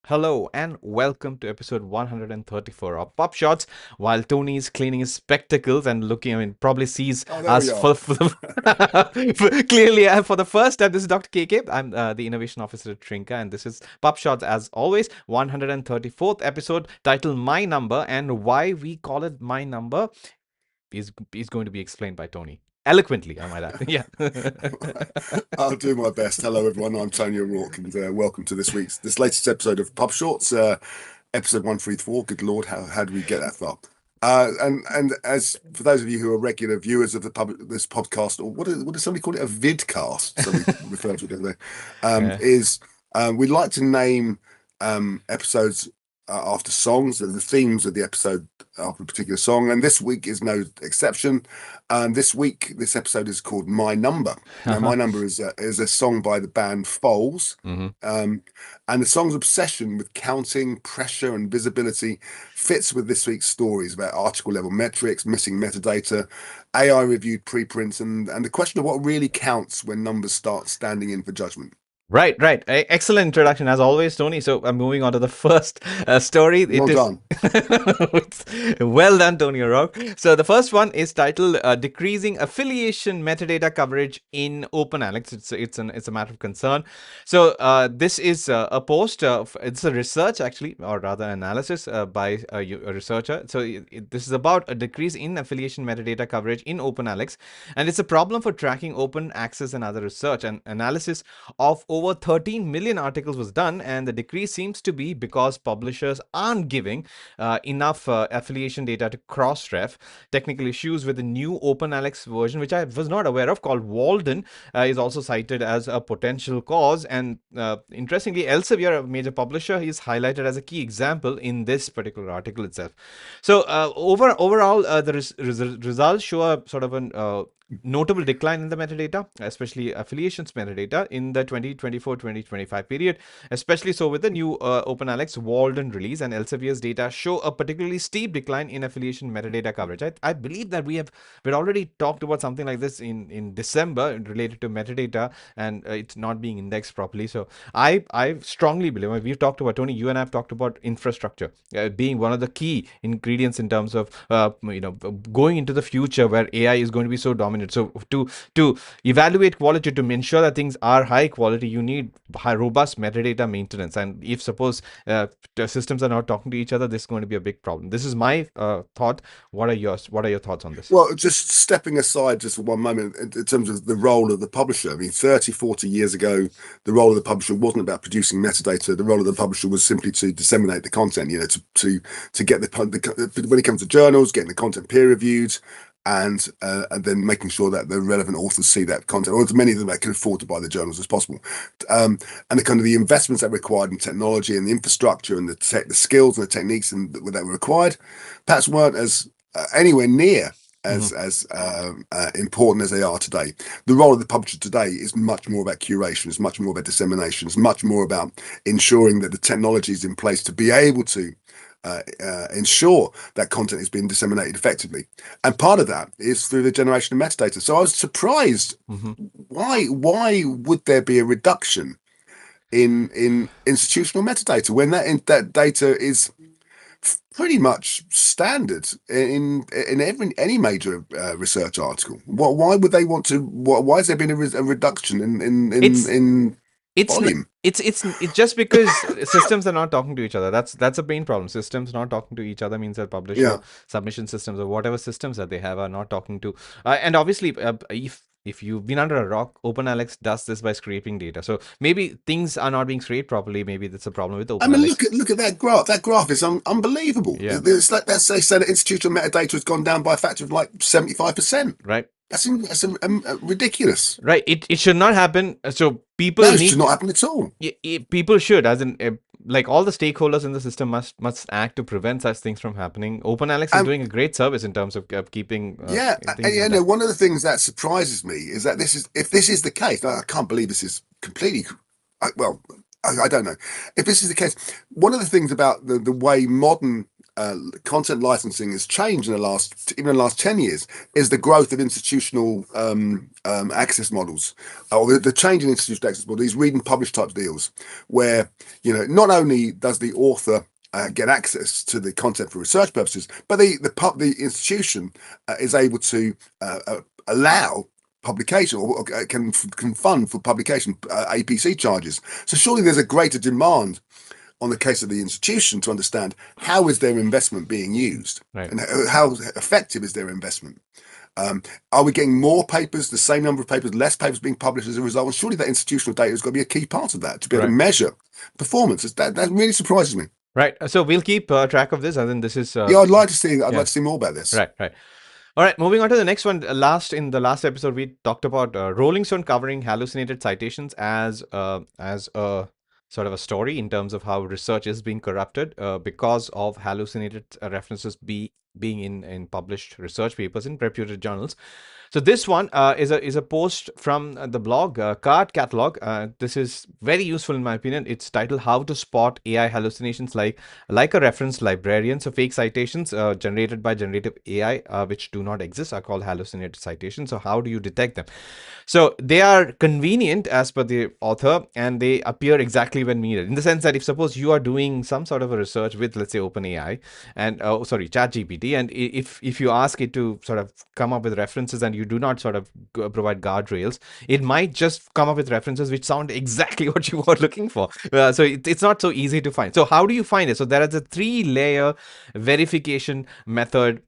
Hello and welcome to episode 134 of PubShorts. While Tony is cleaning his spectacles and probably sees Oh, there we us are. clearly for the first time. This is Dr. KK. I'm the innovation officer at Trinka, and this is PubShorts as always, 134th episode, titled My Number, and why we call it My Number is going to be explained by Tony. Eloquently, I might add. Yeah. I'll do my best. Hello, everyone. I'm Tony O'Rourke, and welcome to this latest episode of Pub Shorts, episode 134. Good Lord, how did we get that far? And as for those of you who are regular viewers of this podcast, or what does somebody call it? A vidcast, somebody referred to it the other day, Yeah. we'd like to name episodes after songs, the themes of the episode after a particular song, and this week is no exception. And this episode is called "My Number." Now, Uh-huh. "My Number" is a song by the band Foals, Mm-hmm. and the song's obsession with counting, pressure, and visibility fits with this week's stories about article level metrics, missing metadata, AI reviewed preprints, and the question of what really counts when numbers start standing in for judgment. Right, right. Excellent introduction as always, Tony. So I'm moving on to the first story. It Well is done. well done, Tony O'Rourke. So the first one is titled "Decreasing Affiliation Metadata Coverage in OpenAlex." It's a matter of concern. So this is a post. It's a research actually, or rather analysis by a researcher. So this is about a decrease in affiliation metadata coverage in OpenAlex, and it's a problem for tracking open access and other research. And analysis of over 13 million articles was done, and the decrease seems to be because publishers aren't giving enough affiliation data to cross-ref. Technical issues with the new OpenAlex version, which I was not aware of, called Walden, is also cited as a potential cause. And interestingly, Elsevier, a major publisher, is highlighted as a key example in this particular article itself. So overall, the results show a sort of an notable decline in the metadata, especially affiliations metadata in the 2024-2025 period, especially so with the new OpenAlex Walden release, and Elsevier's data show a particularly steep decline in affiliation metadata coverage. I believe that we'd already talked about something like this in December related to metadata and it's not being indexed properly. So I strongly believe, we've talked about, Tony, you and I have talked about infrastructure being one of the key ingredients in terms of going into the future where AI is going to be so dominant. So to evaluate quality, to ensure that things are high quality, you need robust metadata maintenance. And if suppose the systems are not talking to each other, this is going to be a big problem. This is my thought. What are yours? What are your thoughts on this? Well, just stepping aside just for one moment in terms of the role of the publisher. I mean, 30, 40 years ago, the role of the publisher wasn't about producing metadata. The role of the publisher was simply to disseminate the content, to get when it comes to journals, getting the content peer reviewed, and then making sure that the relevant authors see that content, or as many of them that can afford to buy the journals as possible. And the kind of the investments that are required in technology and the infrastructure and the skills and the techniques that were required perhaps weren't as anywhere near Mm-hmm. as important as they are today. The role of the publisher today is much more about curation, it's much more about dissemination, it's much more about ensuring that the technology is in place to be able to ensure that content is being disseminated effectively. And part of that is through the generation of metadata. So I was surprised, Mm-hmm. why would there be a reduction in institutional metadata when that data is pretty much standard in any major research article? Why would they want to? Why has there been a reduction It's in it's volume? it's just because systems are not talking to each other. That's a main problem. Systems not talking to each other means that publisher Yeah, submission systems or whatever systems that they have are not talking to. And obviously, if you've been under a rock, OpenAlex does this by scraping data. So maybe things are not being scraped properly. Maybe that's a problem with I mean, OpenAlex. look at that graph. That graph is unbelievable. Yeah, It's like they say that institutional metadata has gone down by a factor of like 75%. right. That's ridiculous. Right. It should not happen. So No, people it should need not happen at all. people should, as in like all the stakeholders in the system must act to prevent such things from happening. OpenAlex is And doing a great service in terms of keeping yeah, things and, intact. one of the things that surprises me is that if this is the case, I can't believe this is completely, well, I don't know if this is the case. One of the things about the way modern content licensing has changed in the last 10 years is the growth of institutional access models, or the change in institutional access models, these read and publish type deals, where not only does the author get access to the content for research purposes, but the institution is able to allow publication, or can fund for publication APC charges. So surely there's a greater demand on the case of the institution to understand how is their investment being used, Right. and how effective is their investment. Are we getting more papers, the same number of papers, less papers being published as a result? And surely that institutional data has got to be a key part of that, to be able to Right. measure performance. That really surprises me. Right. So we'll keep track of this, and then this is Yeah, I'd like to see. I'd yeah. like to see more about this. Right. Right. All right, moving on to the next one. In the last episode, we talked about Rolling Stone covering hallucinated citations as a sort of a story in terms of how research is being corrupted because of hallucinated references being in published research papers in reputed journals. So this one is a post from the blog Card Catalog. This is very useful in my opinion. It's titled "How to Spot AI Hallucinations like a Reference Librarian." So fake citations generated by generative AI which do not exist are called hallucinated citations. So how do you detect them? So they are convenient as per the author, and they appear exactly when needed. In the sense that if suppose you are doing some sort of a research with, let's say, OpenAI and ChatGPT, and if you ask it to sort of come up with references and you do not sort of provide guardrails, it might just come up with references which sound exactly what you were looking for. So it's not so easy to find. So how do you find it? So there is a 3-layer verification method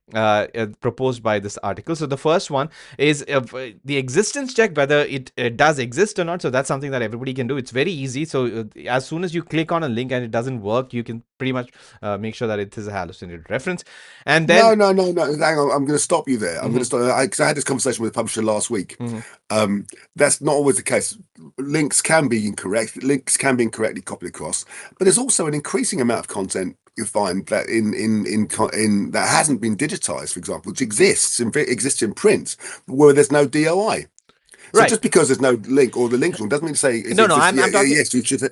proposed by this article. So the first one is the existence check, whether it does exist or not. So that's something that everybody can do. It's very easy. So as soon as you click on a link and it doesn't work, you can pretty much make sure that it is a hallucinated reference. And then No. Hang on. I'm going to stop you there. I'm going to stop because I had this conversation with a publisher last week. That's not always the case. Links can be incorrect. Links can be incorrectly copied across, but there's also an increasing amount of content you find that in that hasn't been digitized, for example, which exists in print, where there's no DOI. So right. just because there's no link or the link's wrong doesn't mean to say No, no, I'm talking. yes, you should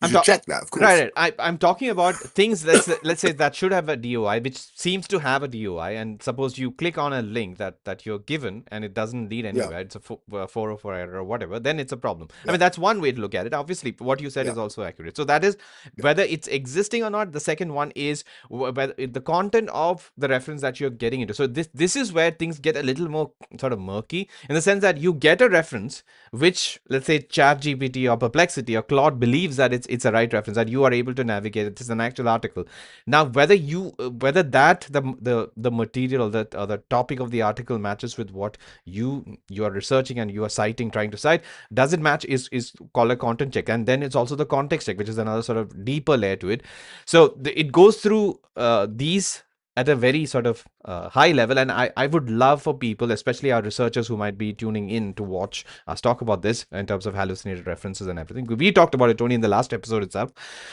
I'm talking. check that, of course. Right. I'm talking about things let's say that should have a DOI, which seems to have a DOI, and suppose you click on a link that you're given and it doesn't lead Yeah, anywhere. It's a 404 error or whatever. Then it's a problem. I yeah, mean, that's one way to look at it. Obviously, what you said yeah, is also accurate. So that is yeah. whether it's existing or not. The second one is whether the content of the reference that you're getting into. So this is where things get a little more sort of murky, in the sense that you get a reference which, let's say, ChatGPT or Perplexity or Claude believes that it's a right reference, that you are able to navigate it. It's an actual article. Now, whether the material or the topic of the article matches with what you are researching and you are citing, trying to cite, does it match is called a content check. And then it's also the context check, which is another sort of deeper layer to it. So it goes through these at a very sort of high level. And I would love for people, especially our researchers who might be tuning in to watch us talk about this in terms of hallucinated references and everything. We talked about it, Tony, in the last episode itself.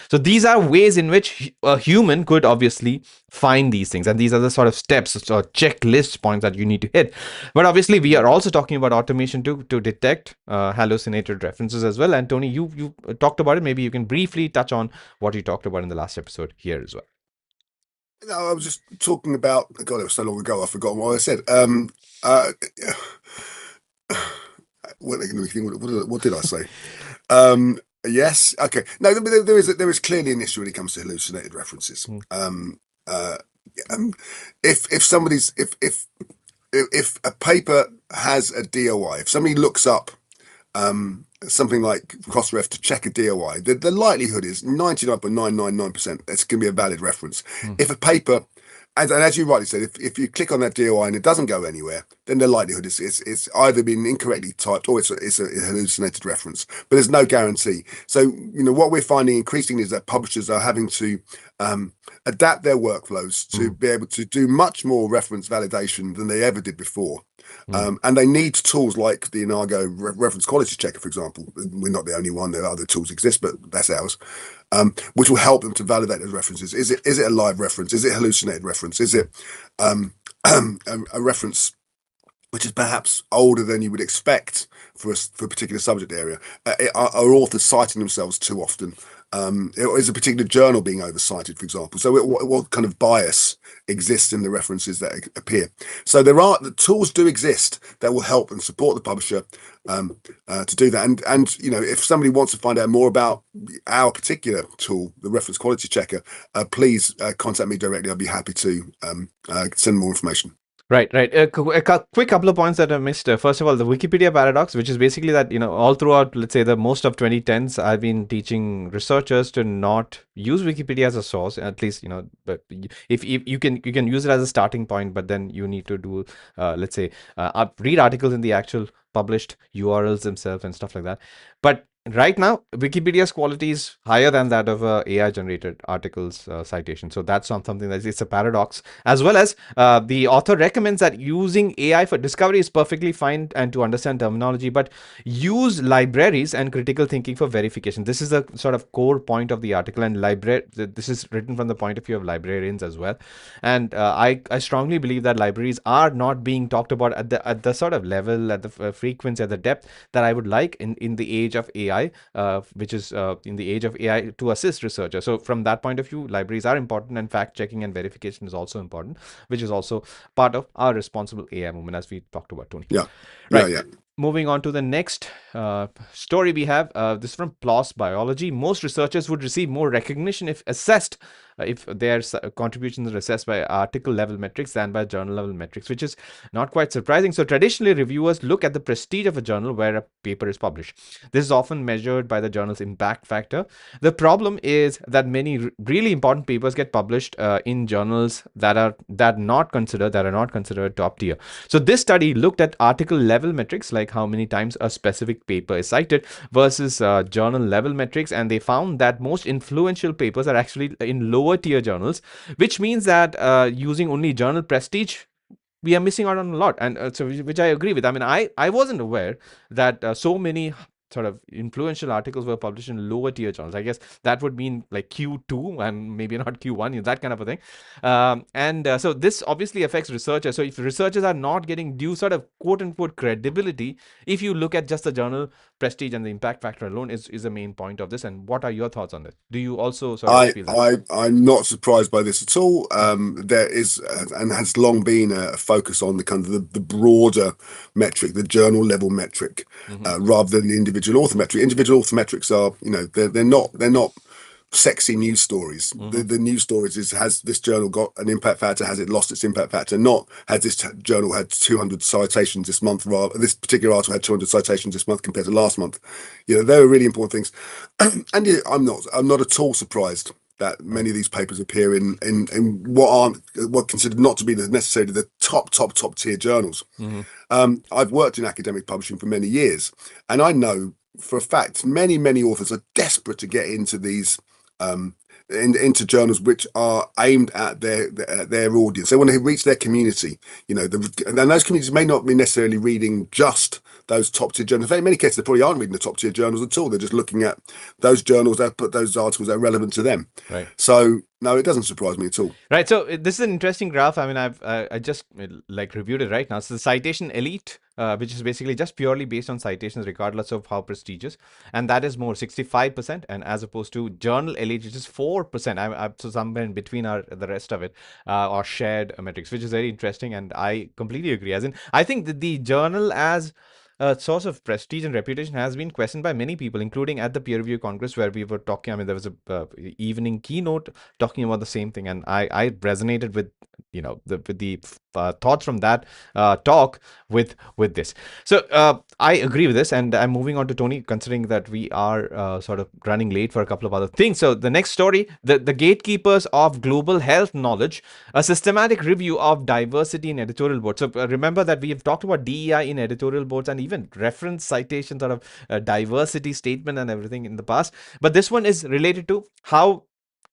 So these are ways in which a human could obviously find these things. And these are the sort of steps or checklist points that you need to hit. But obviously, we are also talking about automation to detect hallucinated references as well. And Tony, you talked about it. Maybe you can briefly touch on what you talked about in the last episode here as well. No, I was just talking about. God, it was so long ago. I've forgotten what I said. What did I say? Yes. Okay. No, there is clearly an issue when it comes to hallucinated references. Mm. Uh, if somebody's if a paper has a DOI, if somebody looks up something like Crossref to check a DOI, the likelihood is 99.999% that's going to be a valid reference. Mm. If a paper, and as you rightly said, if you click on that DOI and it doesn't go anywhere, then the likelihood is it's either been incorrectly typed or it's a hallucinated reference. But there's no guarantee. So what we're finding increasingly is that publishers are having to adapt their workflows to be able to do much more reference validation than they ever did before. And they need tools like the Inago reference quality checker, for example. We're not the only one. There are other tools exist, but that's ours, which will help them to validate those references. Is it a live reference? Is it a hallucinated reference? Is it a reference which is perhaps older than you would expect for a particular subject area? Are authors citing themselves too often? is a particular journal being oversighted, for example? So what kind of bias exists in the references that appear? So the tools do exist that will help and support the publisher to do that. And if somebody wants to find out more about our particular tool, the reference quality checker, please contact me directly. I'll be happy to send more information. Right, right. Quick couple of points that I missed. First of all, the Wikipedia paradox, which is basically that, all throughout, let's say, the most of 2010s, I've been teaching researchers to not use Wikipedia as a source, at least, but if you can use it as a starting point, but then you need to do, let's say, read articles in the actual published URLs themselves and stuff like that. But right now, Wikipedia's quality is higher than that of AI generated articles citation. So that's something that it's a paradox, as well as the author recommends that using AI for discovery is perfectly fine and to understand terminology, but use libraries and critical thinking for verification. This is a sort of core point of the article, and this is written from the point of view of librarians as well. And I strongly believe that libraries are not being talked about at the sort of level, at the frequency, at the depth that I would like in the age of AI, which is in the age of AI to assist researchers. So from that point of view, libraries are important, and fact checking and verification is also important, which is also part of our responsible AI movement, as we talked about, Tony. Yeah, Right. yeah. Moving on to the next story we have. This is from PLOS Biology. Most researchers would receive more recognition if assessed, if their contributions are assessed by article level metrics than by journal level metrics, which is not quite surprising. So traditionally, reviewers look at the prestige of a journal where a paper is published. This is often measured by the journal's impact factor. The problem is that many really important papers get published in journals that are not considered top tier. So this study looked at article level metrics, like how many times a specific paper is cited, versus journal level metrics, and they found that most influential papers are actually in lower tier journals, which means that using only journal prestige, we are missing out on a lot. And so which I agree with. I mean, I wasn't aware that so many sort of influential articles were published in lower tier journals. I guess that would mean like Q2 and maybe not Q1, that kind of a thing. So this obviously affects researchers. So if researchers are not getting due sort of quote unquote credibility, if you look at just the journal prestige and the impact factor alone, is the main point of this. And what are your thoughts on this? Do you also sort of I, feel that? I, I'm not surprised by this at all. There is and has long been a focus on the kind of the broader metric, the journal level metric, Mm-hmm. rather than the individual author metric. Individual author metrics are, they're not sexy news stories. Mm-hmm. The news stories is, has this journal got an impact factor? Has it lost its impact factor? Not has this journal had 200 citations this month, rather this particular article had 200 citations this month compared to last month. They're really important things. And I'm not at all surprised that Right. many of these papers appear in what considered not to be necessarily the top tier journals. Mm-hmm. I've worked in academic publishing for many years, and I know for a fact many authors are desperate to get into these um, into journals which are aimed at their audience. They want to reach their community. And those communities may not be necessarily reading just those top tier journals. In many cases, they probably aren't reading the top tier journals at all. They're just looking at those journals that put those articles that are relevant to them. Right. So no, it doesn't surprise me at all. Right. So this is an interesting graph. I mean, I just like reviewed it right now. So the citation elite, which is basically just purely based on citations, regardless of how prestigious, and that is more 65%, and as opposed to journal elite, which is 4%. So somewhere in between are the rest of it, or shared metrics, which is very interesting, and I completely agree. As in, I think that the journal as a source of prestige and reputation has been questioned by many people, including at the peer review congress where we were talking. I mean, there was a evening keynote talking about the same thing, and I resonated with the thoughts from that talk with this. So I agree with this, and I'm moving on to Tony, considering that we are sort of running late for a couple of other things. So the next story, the gatekeepers of global health knowledge, a systematic review of diversity in editorial boards. So remember that we have talked about DEI in editorial boards and even reference citation sort of diversity statement and everything in the past, but this one is related to how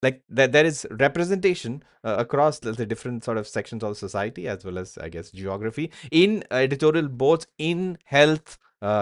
like there is representation across the different sort of sections of society, as well as, I guess, geography in editorial boards in health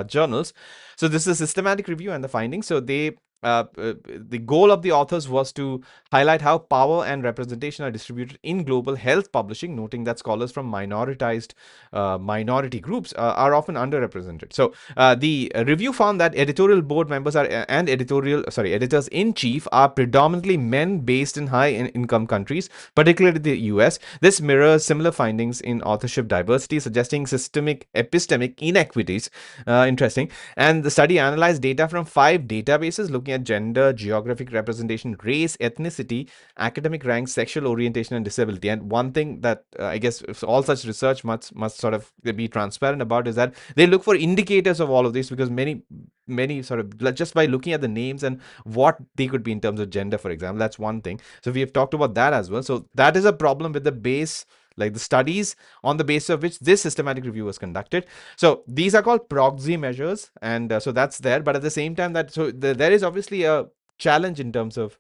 journals. So this is a systematic review and the findings. So they the goal of the authors was to highlight how power and representation are distributed in global health publishing, noting that scholars from minoritized minority groups are often underrepresented. So the review found that editorial board members are and editors in chief are predominantly men based in high income countries, particularly the US. This mirrors similar findings in authorship diversity, suggesting systemic epistemic inequities. Interesting. And the study analyzed data from 5 databases looking at gender, geographic representation, race, ethnicity, academic rank, sexual orientation, and disability. And one thing that I guess all such research must sort of be transparent about is that they look for indicators of all of this, because many sort of just by looking at the names and what they could be in terms of gender, for example, that's one thing. So we have talked about that as well. So that is a problem with the base, like the studies on the basis of which this systematic review was conducted. So these are called proxy measures, and so that's there. But at the same time, there is obviously a challenge in terms of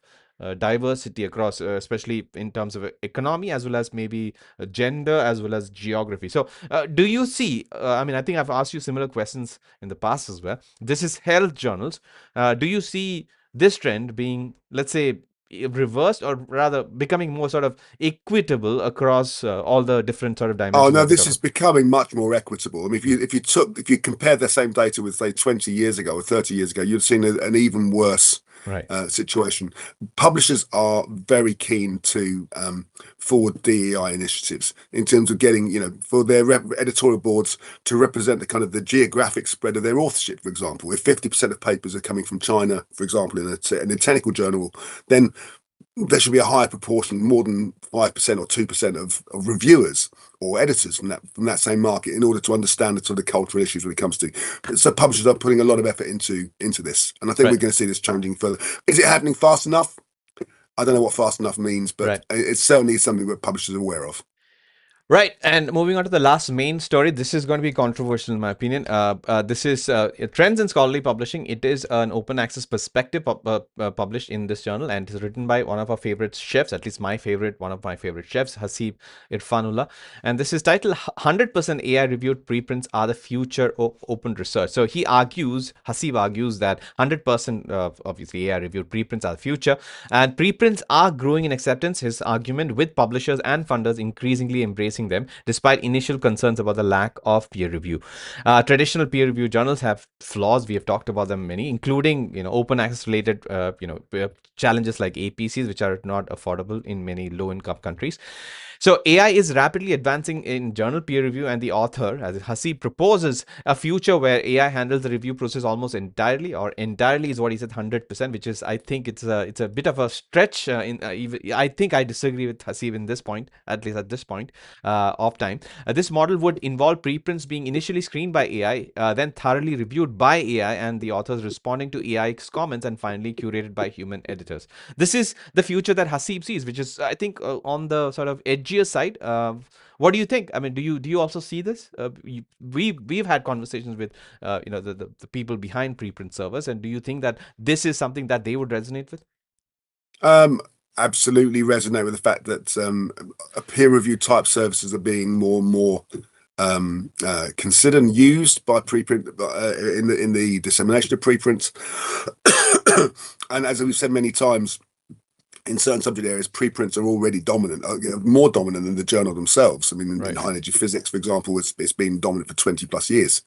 diversity across, especially in terms of economy, as well as maybe gender, as well as geography. So, do you see? I mean, I think I've asked you similar questions in the past as well. This is health journals. Do you see this trend being, let's say, reversed, or rather becoming more sort of equitable across all the different sort of Oh dimensions no, that we this talk is about? becoming much more equitable. I mean, if you compare the same data with say 20 years ago or 30 years ago, you'd seen an even worse Right. situation. Publishers are very keen to forward DEI initiatives in terms of getting, for their editorial boards to represent the kind of the geographic spread of their authorship. For example, if 50% of papers are coming from China, for example, in a technical journal, then there should be a higher proportion, more than 5% or 2% of reviewers or editors from that same market, in order to understand the sort of cultural issues when it comes to. So publishers are putting a lot of effort into this, and I think we're Right. going to see this changing further. Is it happening fast enough? I don't know what fast enough means, but Right. it's certainly something that publishers are aware of. Right, and moving on to the last main story, this is going to be controversial in my opinion. This is Trends in Scholarly Publishing. It is an open access perspective published in this journal, and it is written by one of our favorite chefs, at least one of my favorite chefs, Hasib Irfanullah. And this is titled 100% AI reviewed preprints are the future of open research. So Hasib argues that 100% of obviously AI reviewed preprints are the future, and preprints are growing in acceptance. His argument, with publishers and funders increasingly embracing them despite initial concerns about the lack of peer review. Traditional peer review journals have flaws. We have talked about them many, including open access related challenges like APCs, which are not affordable in many low income countries. So AI is rapidly advancing in journal peer review, and the author, as Hasib, proposes a future where AI handles the review process almost entirely, or entirely is what he said, 100%, which is, I think it's a bit of a stretch. I think I disagree with Hasib in this point, at least at this point of time. This model would involve preprints being initially screened by AI, then thoroughly reviewed by AI, and the authors responding to AI's comments, and finally curated by human editors. This is the future that Hasib sees, which is, I think, on the sort of edgier side. What do you think? I mean, do you also see this? We've had conversations with the people behind preprint servers, and do you think that this is something that they would resonate with? Um, Absolutely resonate with the fact that a peer review type services are being more and more considered and used by preprint in the dissemination of preprints. And as we've said many times, in certain subject areas, preprints are already dominant, more dominant than the journal themselves. I mean, in Right. high energy physics, for example, it's been dominant for 20 plus years.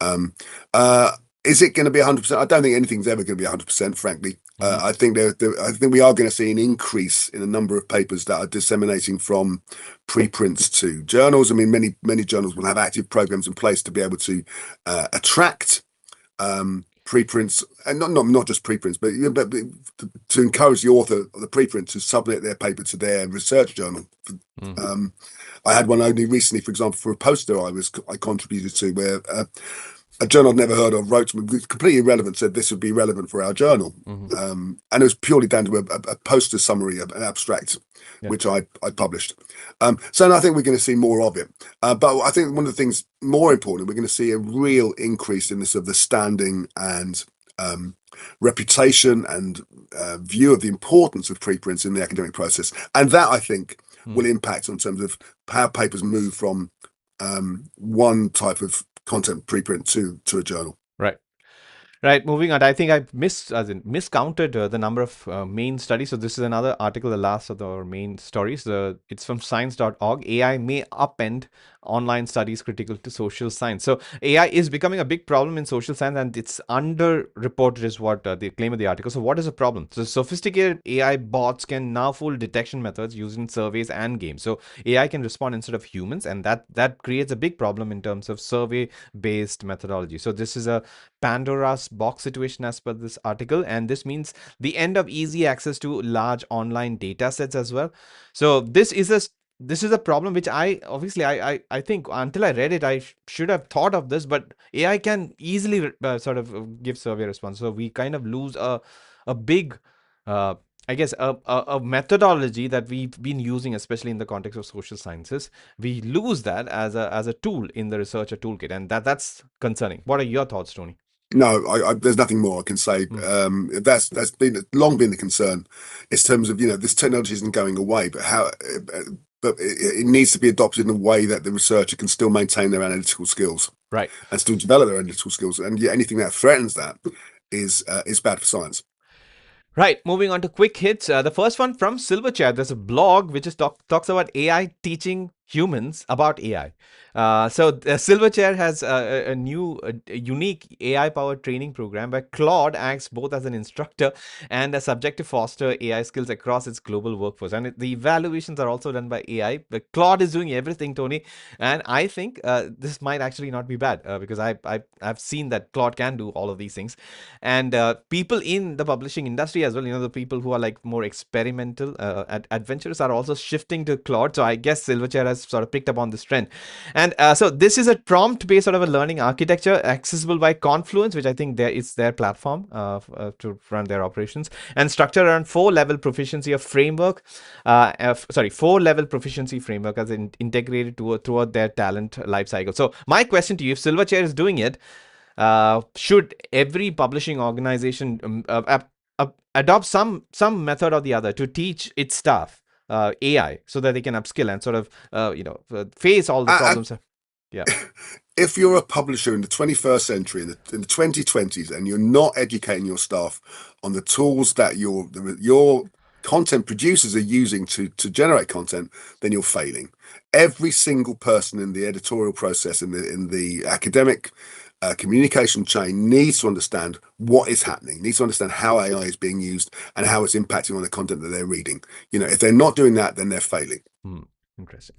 Um, uh, is it going to be 100%? I don't think anything's ever going to be 100%, frankly. Mm-hmm. I think I think we are going to see an increase in the number of papers that are disseminating from preprints to journals. I mean, many journals will have active programs in place to be able to attract preprints, and not just preprints, but to encourage the author of the preprint to submit their paper to their research journal. Mm-hmm. Um, I had one only recently, for example, for a poster I contributed to, where a journal I'd never heard of wrote to me, completely irrelevant, said this would be relevant for our journal. Mm-hmm. And it was purely down to a poster summary, an abstract, Yeah. which I published. So I think we're going to see more of it. But I think one of the things more important, we're going to see a real increase in this of the standing and reputation and view of the importance of preprints in the academic process. And that, I think, will impact on terms of how papers move from one type of content preprint to a journal. Right. Right, moving on. I think I miscounted the number of main studies. So this is another article, the last of our main stories. It's from science.org. AI may upend online studies critical to social science. So AI is becoming a big problem in social science, and it's underreported, is what the claim of the article. So what is the problem? So sophisticated AI bots can now fool detection methods used in surveys and games. So AI can respond instead of humans, and that creates a big problem in terms of survey based methodology. So this is a Pandora's box situation as per this article, and this means the end of easy access to large online data sets as well. So this is a problem which I think until I read it, I should have thought of this, but AI can easily sort of give survey response. So we kind of lose a big uh, I guess a methodology that we've been using, especially in the context of social sciences. We lose that as a tool in the researcher toolkit, and that's concerning. What are your thoughts, Tony? No, there's nothing more I can say. Mm, That's been long been the concern, in terms of this technology isn't going away, but it needs to be adopted in a way that the researcher can still maintain their analytical skills right. and still develop their analytical skills. And yeah, anything that threatens that is bad for science. Right, moving on to quick hits. The first one from Silverchair. There's a blog which talks about AI teaching humans about AI. Silverchair has a new, a unique AI-powered training program where Claude acts both as an instructor and a subject to foster AI skills across its global workforce. And the evaluations are also done by AI. But Claude is doing everything, Tony. And I think this might actually not be bad because I've seen that Claude can do all of these things. And people in the publishing industry as well, the people who are like more experimental adventurers are also shifting to Claude. So I guess Silverchair has sort of picked up on this trend. And so this is a prompt based sort of a learning architecture accessible by Confluence, which I think there is their platform to run their operations, and structured around 4-level proficiency of framework. 4-level proficiency framework as integrated throughout their talent lifecycle. So my question to you, if Silverchair is doing it, should every publishing organization adopt some method or the other to teach its staff AI so that they can upskill and sort of face all the I, problems? Yeah. if you're a publisher in the 21st century, in the 2020s, and you're not educating your staff on the tools that your content producers are using to generate content, then you're failing. Every single person in the editorial process, in the academic communication chain, needs to understand what is happening, needs to understand how AI is being used and how it's impacting on the content that they're reading. If they're not doing that, then they're failing. Hmm. Interesting.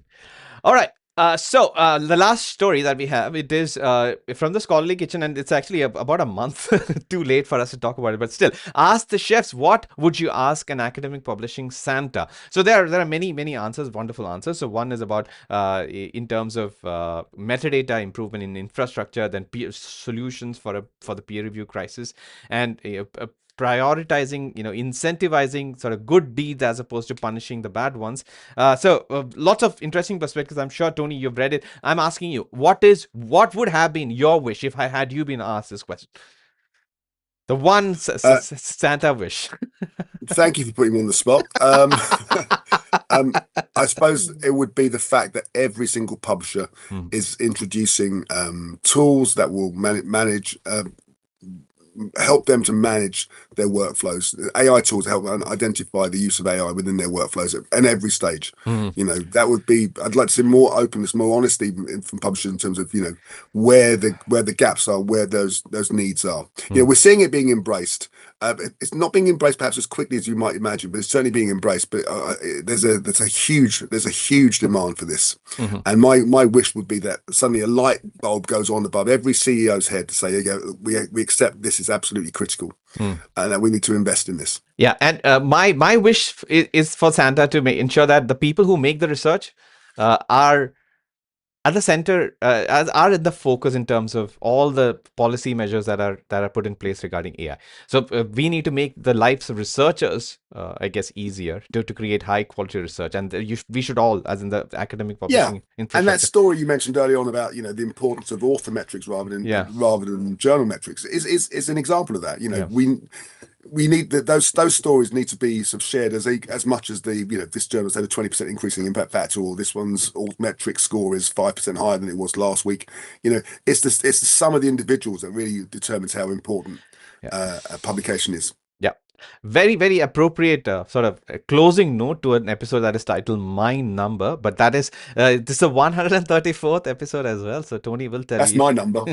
All right. So the last story that we have, it is from the Scholarly Kitchen, and it's actually about a month too late for us to talk about it. But still, ask the chefs, what would you ask an academic publishing Santa? So there are many answers, wonderful answers. So one is about in terms of metadata improvement in infrastructure, then solutions for the peer review crisis, and prioritizing, incentivizing sort of good deeds as opposed to punishing the bad ones. Lots of interesting perspectives. I'm sure, Tony, you've read it. I'm asking you, what would have been your wish if I had you been asked this question? The one Uh, Santa wish. Thank you for putting me on the spot. Um, I suppose it would be the fact that every single publisher Hmm. is introducing tools that will manage help them to manage their workflows. AI tools help identify the use of AI within their workflows at every stage. Hmm. That would be. I'd like to see more openness, more honesty from publishers in terms of where the gaps are, where those needs are. Hmm. We're seeing it being embraced. It's not being embraced perhaps as quickly as you might imagine, but it's certainly being embraced. But there's a huge demand for this, Hmm. and my wish would be that suddenly a light bulb goes on above every CEO's head to say, we accept this is absolutely critical, Hmm. and that we need to invest in this. Yeah, and my wish is for Santa to ensure that the people who make the research are at the center, are at the focus in terms of all the policy measures that are put in place regarding AI. So we need to make the lives of researchers, I guess, easier to create high quality research, and we should all, as in the academic Yeah. publishing And that infrastructure. story you mentioned earlier on about the importance of author metrics Yeah, rather than journal metrics is an example of that. yeah. we need those stories need to be sort of shared as much as this journalist had a 20% increase in impact factor, or this one's altmetric score is 5% higher than it was last week. It's the sum of the individuals that really determines how important Yeah. a publication is. Yeah. Very, very appropriate sort of closing note to an episode that is titled My Number. But this is the 134th episode as well. So Tony will tell That's you. my number.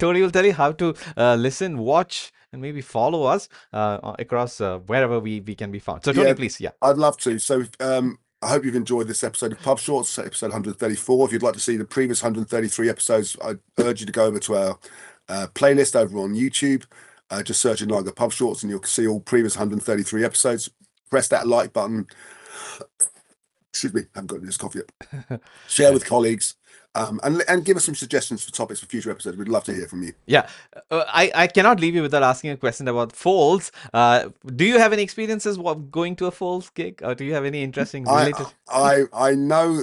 Tony will tell you how to listen, watch, and maybe follow us across wherever we can be found. So Tony, Yeah, please. Yeah. I'd love to. So I hope you've enjoyed this episode of PubShorts, episode 134. If you'd like to see the previous 133 episodes, I urge you to go over to our playlist over on YouTube. Just search in Longue PubShorts and you'll see all previous 133 episodes. Press that like button. Excuse me, I haven't got this coffee yet. Share with colleagues. And give us some suggestions for topics for future episodes. We'd love to hear from you. Yeah, I cannot leave you without asking a question about Folds. Do you have any experiences going to a Folds gig, or do you have any interesting I related? I know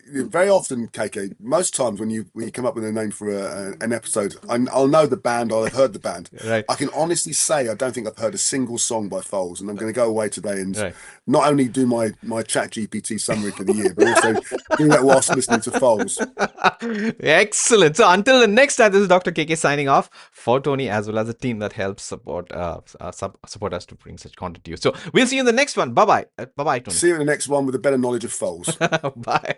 very often, KK. Most times when you come up with a name for an episode, I'll know the band. I'll have heard the band. Right. I can honestly say I don't think I've heard a single song by Foles, and I'm going to go away today and Right. not only do my Chat GPT summary for the year, but also do that whilst listening to Foles. Excellent. So until the next time, this is Dr. KK signing off for Tony as well as the team that helps support us to bring such content to you. So we'll see you in the next one. Bye bye. Bye bye, Tony. See you in the next one with a better knowledge of Foles. Bye.